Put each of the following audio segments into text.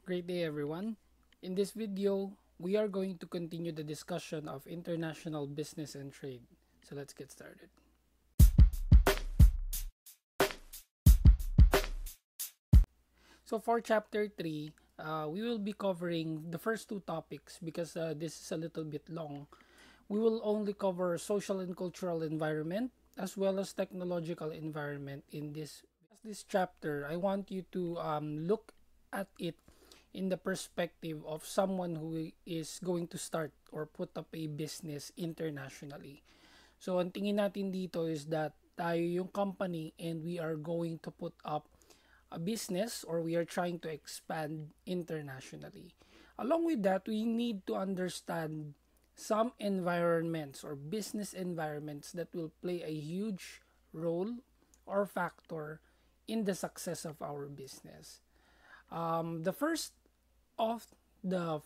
Great day, everyone. In this video, we are going to continue the discussion of international business and trade. So let's get started. So for chapter 3, we will be covering the first two topics because this is a little bit long. We will only cover social and cultural environment as well as technological environment in this chapter. I want you to look at it in the perspective of someone who is going to start or put up a business internationally. So ang tingin natin dito is that tayo yung company and we are going to put up a business or we are trying to expand internationally. Along with that, we need to understand some environments or business environments that will play a huge role or factor in the success of our business. The first of the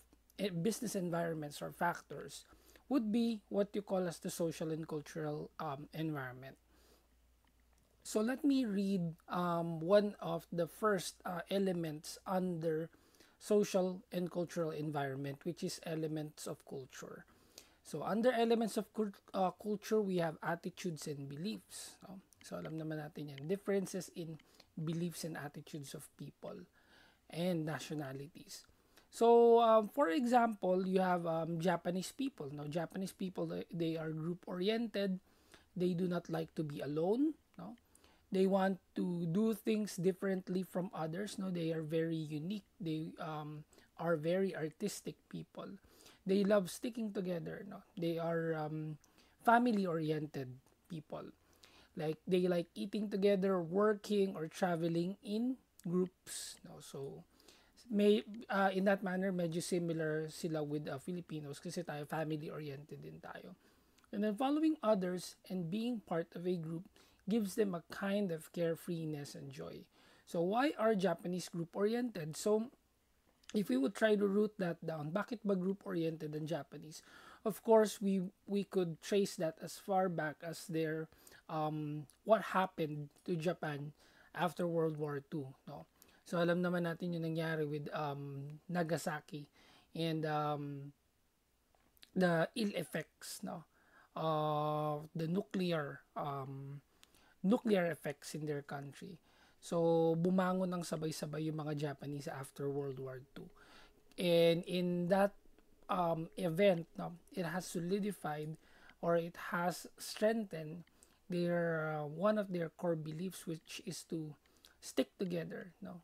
business environments or factors would be what you call as the social and cultural environment. So let me read one of the first elements under social and cultural environment, which is elements of culture. So under elements of culture, we have attitudes and beliefs. No? So alam naman natin yan. Differences in beliefs and attitudes of people and nationalities. So, for example, you have Japanese people. Now, Japanese people, they are group oriented. They do not like to be alone. No, they want to do things differently from others. No, they are very unique. They are very artistic people. They love sticking together. No, they are family oriented people. Like they like eating together, working or traveling in groups. No, so may in that manner medyo similar sila with Filipinos kasi tayo family oriented din tayo. And then following others and being part of a group gives them a kind of carefreeness and joy. So why are Japanese group oriented? So if we would try to root that down, bakit ba group oriented ang Japanese? Of course, we could trace that as far back as their what happened to Japan after World War II, no? So alam naman natin yung nangyari with Nagasaki and the ill effects, no, of the nuclear effects in their country. So bumangon ng sabay-sabay yung mga Japanese after World War II. And in that event, no, it has solidified or it has strengthened their one of their core beliefs, which is to stick together, no,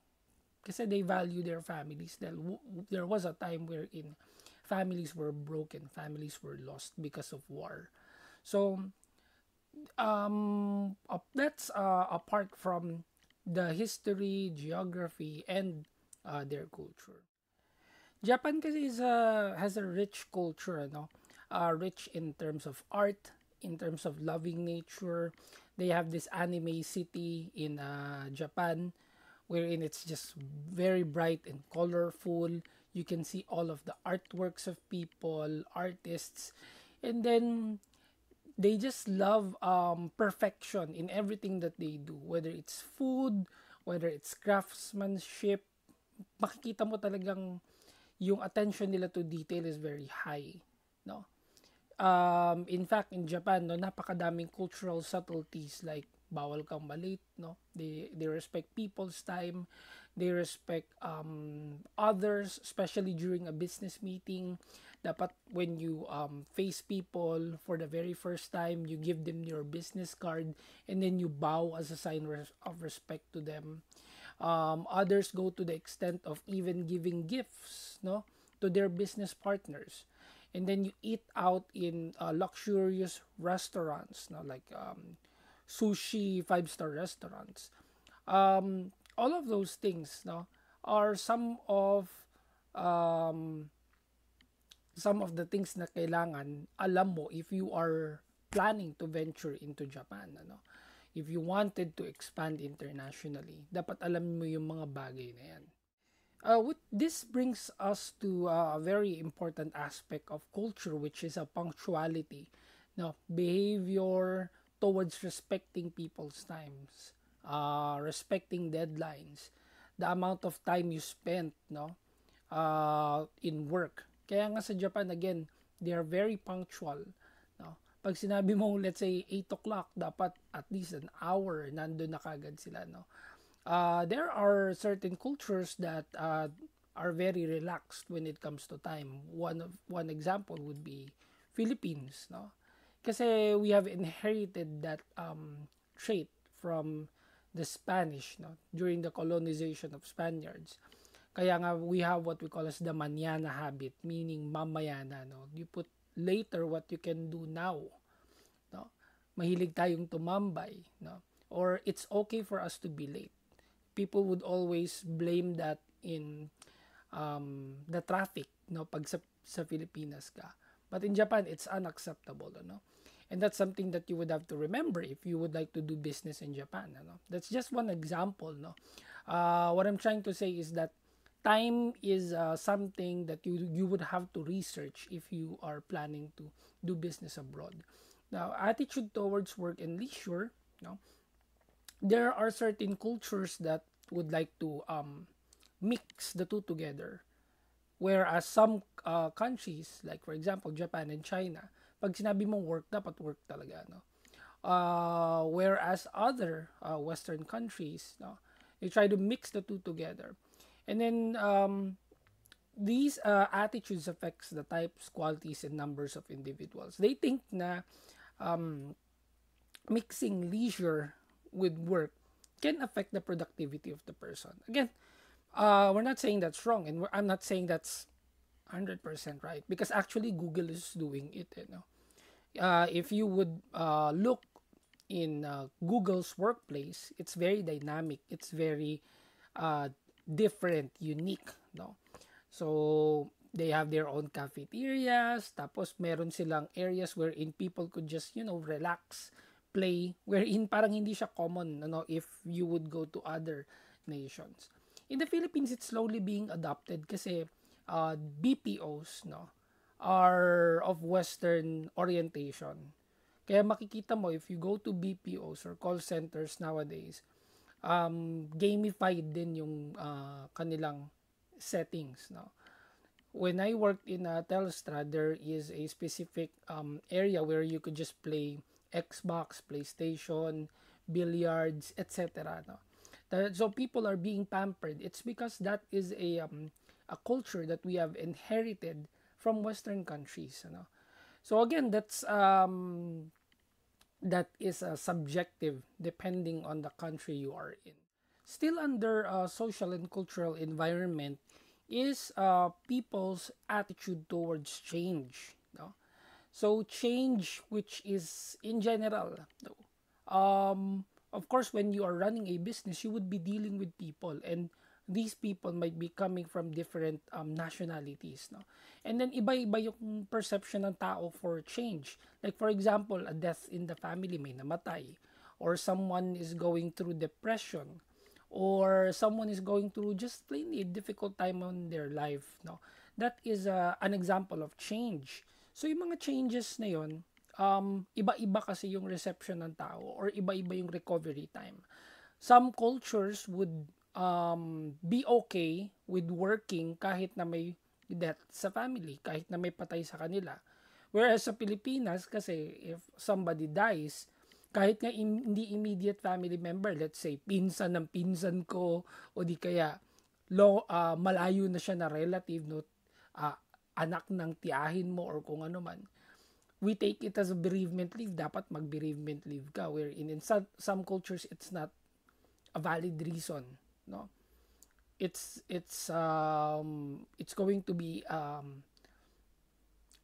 kasi they value their families. There was a time wherein families were broken, families were lost because of war. So that's apart from the history, geography, and their culture. Japan kasi has a rich culture, no? Rich in terms of art, in terms of loving nature. They have this anime city in Japan wherein it's just very bright and colorful. You can see all of the artworks of people, artists, and then they just love perfection in everything that they do, whether it's food, whether it's craftsmanship. Makikita mo talagang yung attention nila to detail is very high, no? In fact, in Japan, no, napakadaming cultural subtleties like bawal kang malate, no? They respect people's time. They respect others, especially during a business meeting. Dapat when you face people for the very first time, you give them your business card and then you bow as a sign of respect to them. Others go to the extent of even giving gifts, no, to their business partners. And then you eat out in luxurious restaurants, no, like sushi, five-star restaurants. All of those things, no, are um, some of the things na kailangan alam mo if you are planning to venture into Japan, ano. If you wanted to expand internationally, dapat alam mo yung mga bagay na yan. This brings us to a very important aspect of culture, which is a punctuality. No, behavior towards respecting people's times, respecting deadlines, the amount of time you spent, no, in work. Kaya nga sa Japan, again, they are very punctual. No? Pag sinabi mo, let's say, 8 o'clock, dapat at least an hour, nandun na kagad sila. No? There are certain cultures that are very relaxed when it comes to time. One example would be Philippines, no? Kasi we have inherited that trait from the Spanish, no, during the colonization of Spaniards. Kaya nga we have what we call as the mañana habit, meaning mamayana, no. You put later what you can do now, no. Mahilig tayong tumambay, no. Or it's okay for us to be late. People would always blame that in the traffic, no, pag sa Pilipinas ka. But in Japan, it's unacceptable, no? And that's something that you would have to remember if you would like to do business in Japan, no? That's just one example, no? What I'm trying to say is that time is something that you would have to research if you are planning to do business abroad. Now, attitude towards work and leisure, no? There are certain cultures that would like to mix the two together. Whereas some countries, like for example, Japan and China, pag sinabi mong work, dapat work talaga, no? Whereas other Western countries, no, they try to mix the two together. And then these attitudes affects the types, qualities, and numbers of individuals. They think na mixing leisure with work can affect the productivity of the person. Again, we're not saying that's wrong, and I'm not saying that's 100% right, because actually Google is doing it. You know, if you would look in Google's workplace, it's very dynamic. It's very different, unique. No, so they have their own cafeterias. Tapos meron silang areas wherein people could just relax, play. Wherein parang hindi siya common, if you would go to other nations. In the Philippines, it's slowly being adopted kasi BPOs, are of Western orientation. Kaya makikita mo, if you go to BPOs or call centers nowadays, gamified din yung kanilang settings. When I worked in Telstra, there is a specific area where you could just play Xbox, PlayStation, billiards, etc. So people are being pampered. It's because that is a culture that we have inherited from Western countries. So again, that is subjective depending on the country you are in. Still under social and cultural environment is people's attitude towards change. So change, which is in general, of course, when you are running a business, you would be dealing with people, and these people might be coming from different nationalities. And then iba-iba yung perception ng tao for change. Like for example, a death in the family, may namatay, or someone is going through depression, or someone is going through just plain a difficult time on their life. That is an example of change. So yung mga changes na yun, iba-iba kasi yung reception ng tao, or iba-iba yung recovery time. Some cultures would be okay with working kahit na may death sa family, kahit na may patay sa kanila. Whereas sa Pilipinas, kasi if somebody dies, kahit nga hindi immediate family member, let's say pinsan ng pinsan ko, o di kaya malayo na siya na relative, anak ng tiyahin mo or kung ano man, we take it as a bereavement leave. Dapat mag-bereavement leave ka, wherein in some cultures it's not a valid reason. It's going to be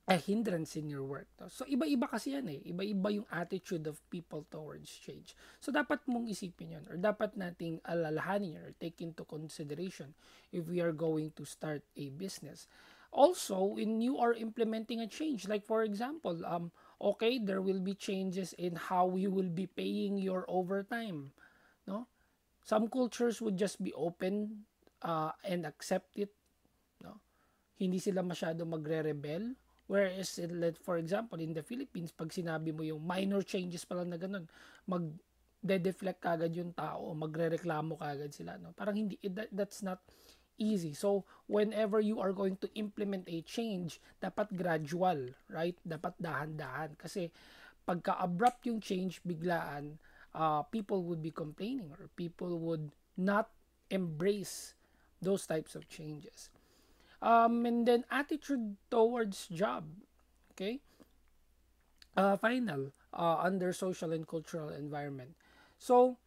a hindrance in your work. So iba-iba kasi yan eh. Iba-iba yung attitude of people towards change. So dapat mong isipin yun, or dapat nating alalahanin yun, or take into consideration if we are going to start a business. Also, when you are implementing a change, like for example, okay, there will be changes in how you will be paying your overtime. Some cultures would just be open and accept it. Hindi sila masyado magre-rebel. Whereas, for example, in the Philippines, pag sinabi mo yung minor changes pa lang na ganun, mag-deflect kagad yung tao, magre-reklamo kagad sila. Parang hindi, that's not easy. So, whenever you are going to implement a change, dapat gradual, right? Dapat dahan-dahan. Kasi, pagka-abrupt yung change, biglaan, people would be complaining or people would not embrace those types of changes. And then attitude towards job. Okay. Final, under social and cultural environment. So,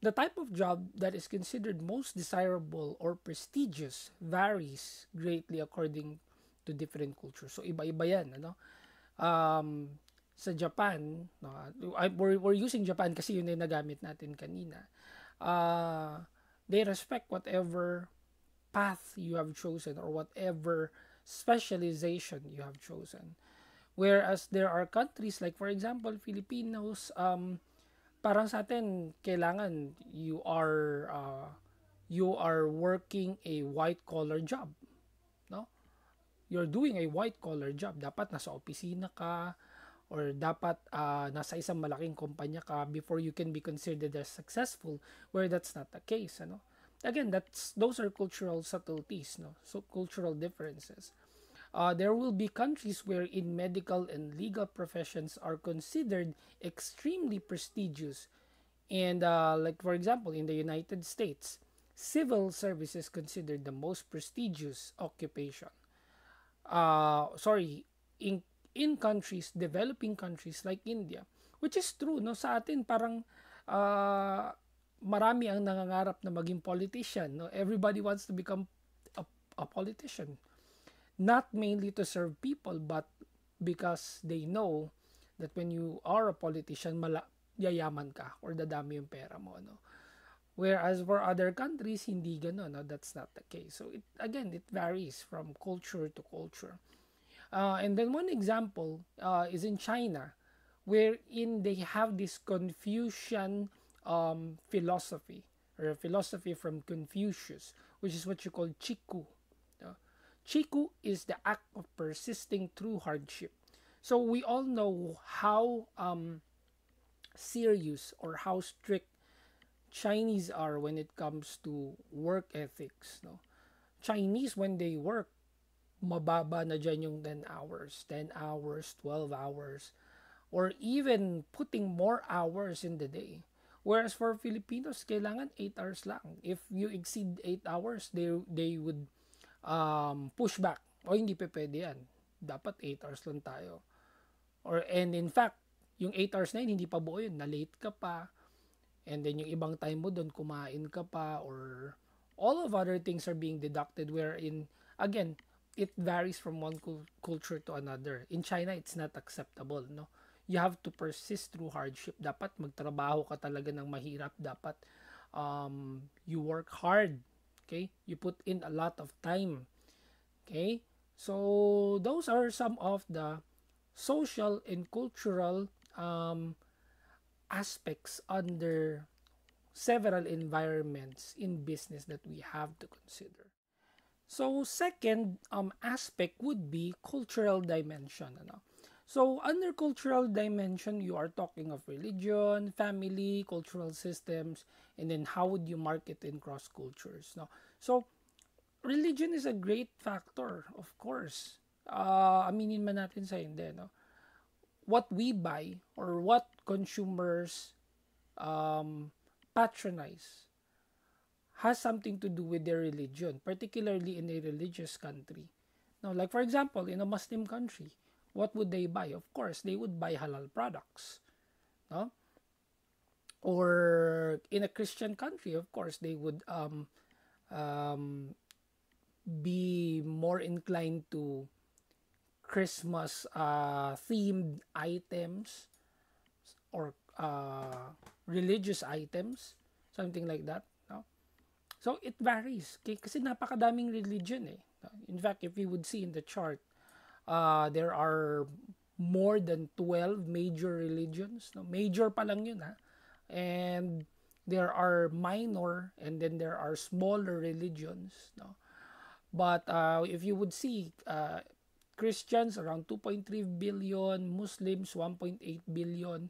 the type of job that is considered most desirable or prestigious varies greatly according to different cultures. So, iba-iba yan. Ano? Um, sa Japan, no, we're using Japan kasi yun yung nagamit natin kanina. Uh, they respect whatever path you have chosen or whatever specialization you have chosen. Whereas there are countries like for example Filipinos, parang sa atin kailangan you are working a white collar job, no? You're doing a white collar job. Dapat nasa opisina ka or dapat nasa isang malaking kumpanya ka before you can be considered as successful, where that's not the case, ano? Again, those are cultural subtleties, no? So cultural differences. There will be countries where in medical and legal professions are considered extremely prestigious. And like for example, in the United States, civil service is considered the most prestigious occupation. Sorry, in countries, developing countries like India, which is true, no? Sa atin parang uh, marami ang nangangarap na maging politician, no? Everybody wants to become a, a politician, not mainly to serve people but because they know that when you are a politician yayaman ka or dadami yung pera mo, no? Whereas for other countries hindi ganoon, no? That's not the case. So it varies from culture to culture. And then one example is in China, wherein they have this Confucian philosophy, or a philosophy from Confucius, which is what you call Chiku. Chiku is the act of persisting through hardship. So we all know how serious or how strict Chinese are when it comes to work ethics. No? Chinese, when they work, mababa na dyan yung 10 hours, 12 hours, or even putting more hours in the day. Whereas for Filipinos, kailangan 8 hours lang. If you exceed 8 hours, they would push back. O hindi pa pwede yan. Dapat 8 hours lang tayo. And in fact, yung 8 hours na yun, hindi pa buo yun. Na-late ka pa. And then yung ibang time mo doon, kumain ka pa. Or all of other things are being deducted. Wherein, again, it varies from one culture to another. In China, it's not acceptable, no? You have to persist through hardship. Dapat magtrabaho ka talaga ng mahirap. Dapat you work hard. Okay? You put in a lot of time. Okay? So, those are some of the social and cultural aspects under several environments in business that we have to consider. So, second aspect would be cultural dimension. Ano? So, under cultural dimension, you are talking of religion, family, cultural systems, and then how would you market in cross cultures. No? So, religion is a great factor, of course. Aminin man natin sa hindi. No? What we buy or what consumers patronize has something to do with their religion, particularly in a religious country. Now, like for example, in a Muslim country, what would they buy? Of course, they would buy halal products. No? Or in a Christian country, of course, they would be more inclined to Christmas themed items or religious items, something like that. No? So it varies. Okay? Kasi napakadaming religion eh. In fact, if you would see in the chart, there are more than 12 major religions. No? Major pa lang yun ha. And there are minor and then there are smaller religions. No? But if you would see, Christians around 2.3 billion, Muslims 1.8 billion,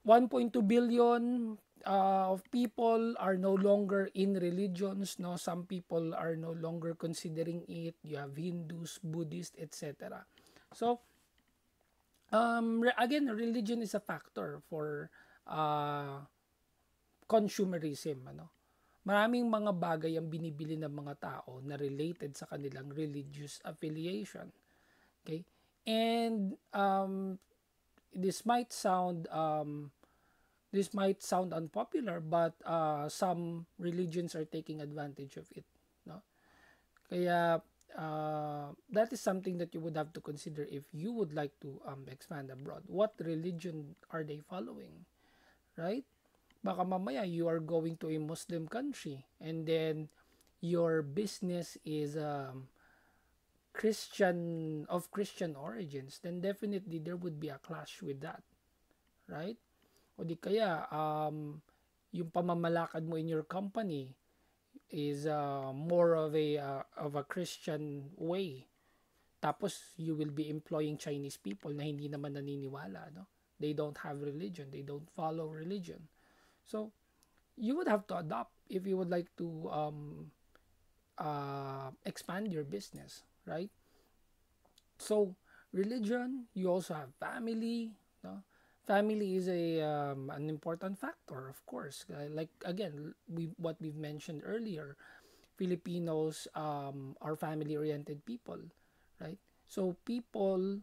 1.2 billion of people are no longer in religions, no, some people are no longer considering it. You have Hindus, Buddhists, etc. So again, religion is a factor for uh, consumerism, ano. Maraming mga bagay ang binibili ng mga tao na related sa kanilang religious affiliation. Okay? And this might sound unpopular, but some religions are taking advantage of it, no? Kaya that is something that you would have to consider if you would like to expand abroad. What religion are they following, right? Baka mamaya you are going to a Muslim country and then your business is Christian origins, then definitely there would be a clash with that, right? O di kaya yung pamamalakad mo in your company is more of a Christian way. Tapos you will be employing Chinese people na hindi naman naniniwala, no? They don't have religion, they don't follow religion. So you would have to adopt if you would like to expand your business, right? So religion, you also have family, no? Family is an important factor, of course. Like again, what we've mentioned earlier, Filipinos are family-oriented people, right? So people's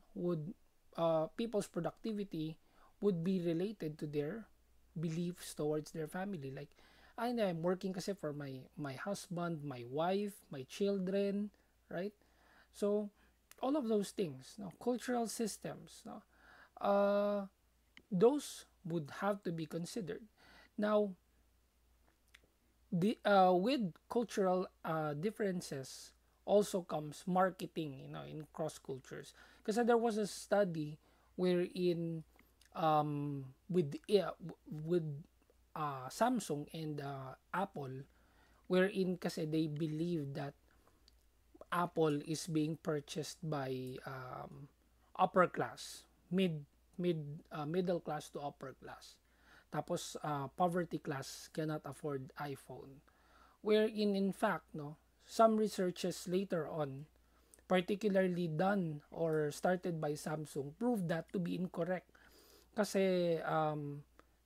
productivity would be related to their beliefs towards their family. Like, I'm working kasi for my husband, my wife, my children, right? So all of those things, no, cultural systems, no, uh, those would have to be considered. Now, with cultural differences also comes marketing, in cross cultures. Because there was a study wherein with Samsung and Apple, wherein kasi they believe that Apple is being purchased by upper class, middle class to upper class. Tapos poverty class cannot afford iPhone. Wherein in fact, no, some researches later on, particularly done or started by Samsung, proved that to be incorrect. Kasi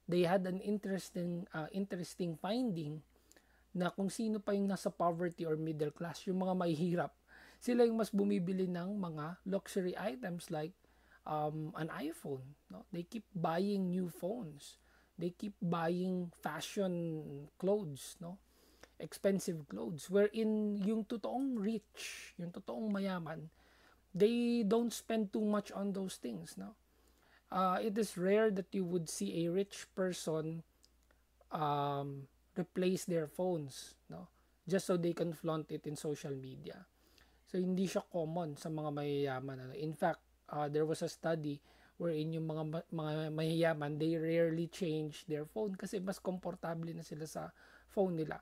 they had an interesting finding na kung sino pa yung nasa poverty or middle class, yung mga mahihirap, sila yung mas bumibili ng mga luxury items like an iPhone. No? They keep buying new phones. They keep buying fashion clothes, no? Expensive clothes. Wherein yung totoong rich, yung totoong mayaman, they don't spend too much on those things, no? It is rare that you would see a rich person replace their phones, no, just so they can flaunt it in social media. So hindi siya common sa mga mayayaman, ano. In fact, there was a study wherein yung mga mayayaman, they rarely change their phone kasi mas komportable na sila sa phone nila.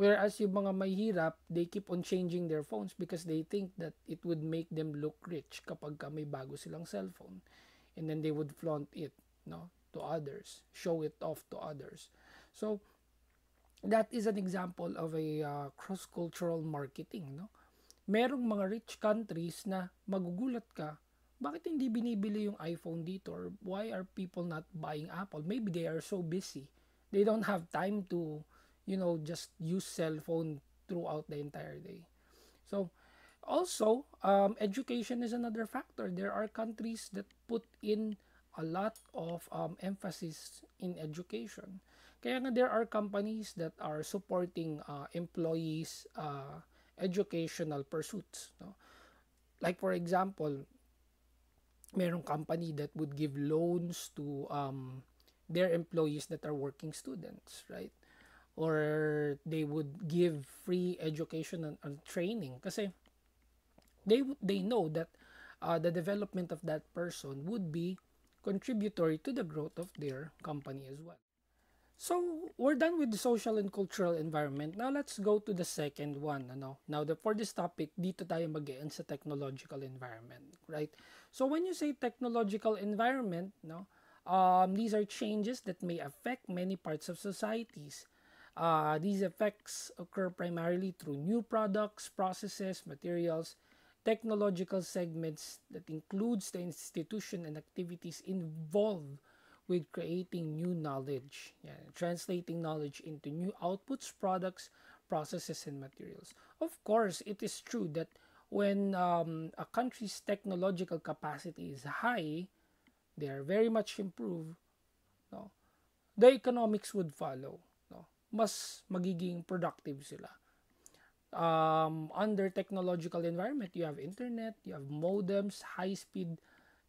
Whereas yung mga mahirap, they keep on changing their phones because they think that it would make them look rich kapag may bago silang cellphone. And then they would flaunt it, no, to others, show it off to others. So that is an example of a cross-cultural marketing, no? Merong mga rich countries na magugulat ka, bakit hindi binibili yung iPhone dito? Or why are people not buying Apple? Maybe they are so busy. They don't have time to, just use cell phone throughout the entire day. So, also, education is another factor. There are countries that put in a lot of emphasis in education. Kaya nga there are companies that are supporting employees' educational pursuits. No? Like for example, merong company that would give loans to their employees that are working students, right? Or they would give free education and training kasi they know that the development of that person would be contributory to the growth of their company as well. So, we're done with the social and cultural environment. Now, let's go to the second one. Now, for this topic, dito tayo mag-end sa technological environment, right? So, when you say technological environment, no, These are changes that may affect many parts of societies. These effects occur primarily through new products, processes, materials, technological segments that includes the institution and activities involved with creating new knowledge, yeah, translating knowledge into new outputs, products, processes, and materials. Of course, it is true that when a country's technological capacity is high, they are very much improved, no, the economics would follow. No? Mas magiging productive sila. Under technological environment, you have internet, you have modems, high-speed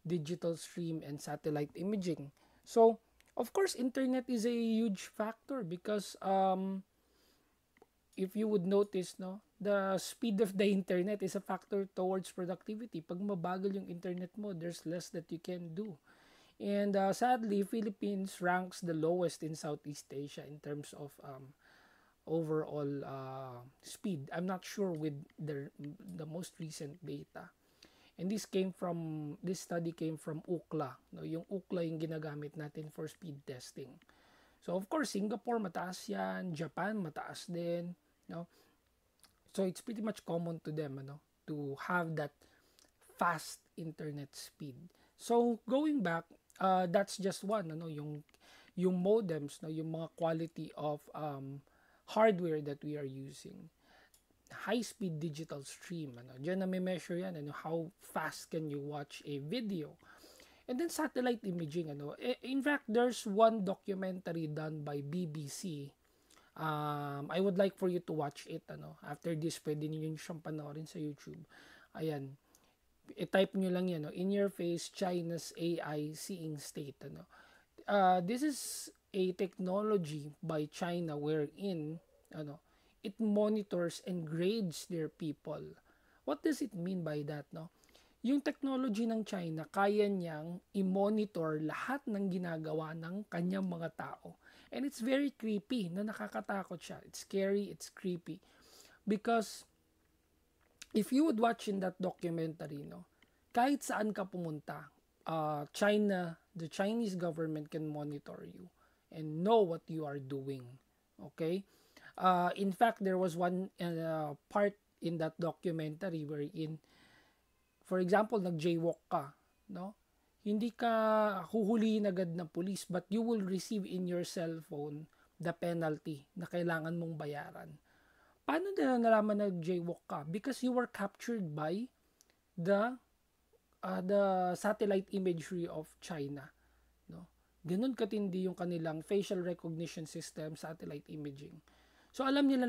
digital stream, and satellite imaging. So, of course, internet is a huge factor because if you would notice, no, the speed of the internet is a factor towards productivity. Pag mabagal yung internet mo, there's less that you can do. And sadly, Philippines ranks the lowest in Southeast Asia in terms of overall speed. I'm not sure with the most recent data. And this study came from UCLA. No, yung UCLA yung ginagamit natin for speed testing. So of course, Singapore mataas yan, Japan mataas din, no? So it's pretty much common to them, ano, to have that fast internet speed. So going back, that's just one, ano, yung modems, no, yung mga quality of hardware that we are using. High speed digital stream, ano, diyan na may measure yan, ano, how fast can you watch a video. And then satellite imaging, ano. In fact, there's one documentary done by BBC. I would like for you to watch it, ano. After this, pwede niyo siyang panoorin sa YouTube. Ayan. I-type nyo lang yan, no? In your face, China's AI seeing state, ano. This is a technology by China wherein, ano, it monitors and grades their people. What does it mean by that, no? Yung technology ng China, kaya niyang i-monitor lahat ng ginagawa ng kanyang mga tao. And it's very creepy, na nakakatakot siya. It's scary, it's creepy. Because if you would watch in that documentary, no, kahit saan ka pumunta, the Chinese government can monitor you and know what you are doing. Okay? In fact, there was one part in that documentary wherein, for example, nag-jaywalk ka, no? Hindi ka huhulihin agad ng police, but you will receive in your cellphone the penalty na kailangan mong bayaran. Paano nila nalaman na nag-jaywalk ka? Because you were captured by the satellite imagery of China, no? Ganun katindi yung kanilang facial recognition system, satellite imaging. So alam nila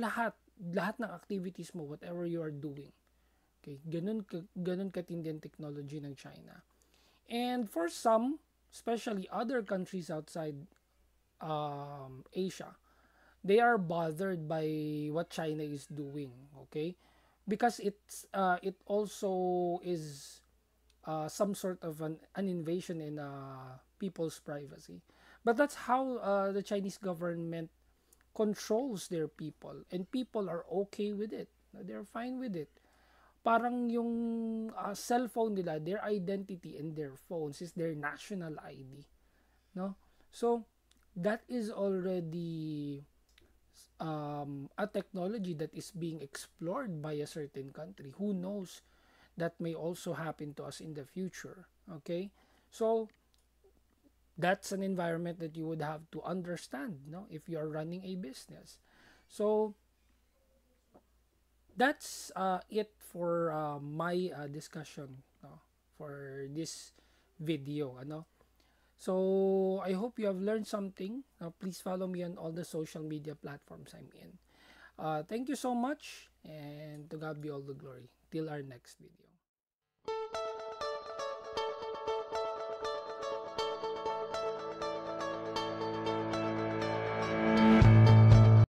lahat ng activities mo, whatever you are doing. Okay, ganun katindi ang technology ng China. And for some, especially other countries outside Asia, they are bothered by what China is doing, okay? Because it also is some sort of an invasion in people's privacy. But that's how the Chinese government controls their people, and people are okay with it. They're fine with it. Parang yung cellphone nila, their identity in their phones is their national ID, no? So that is already a technology that is being explored by a certain country. Who knows, that may also happen to us in the future. Okay, so that's an environment that you would have to understand, no, if you are running a business. So that's it for my discussion, no, for this video, ano. So I hope you have learned something. Please follow me on all the social media platforms I'm in. Thank you so much, and to God be all the glory. Till our next video.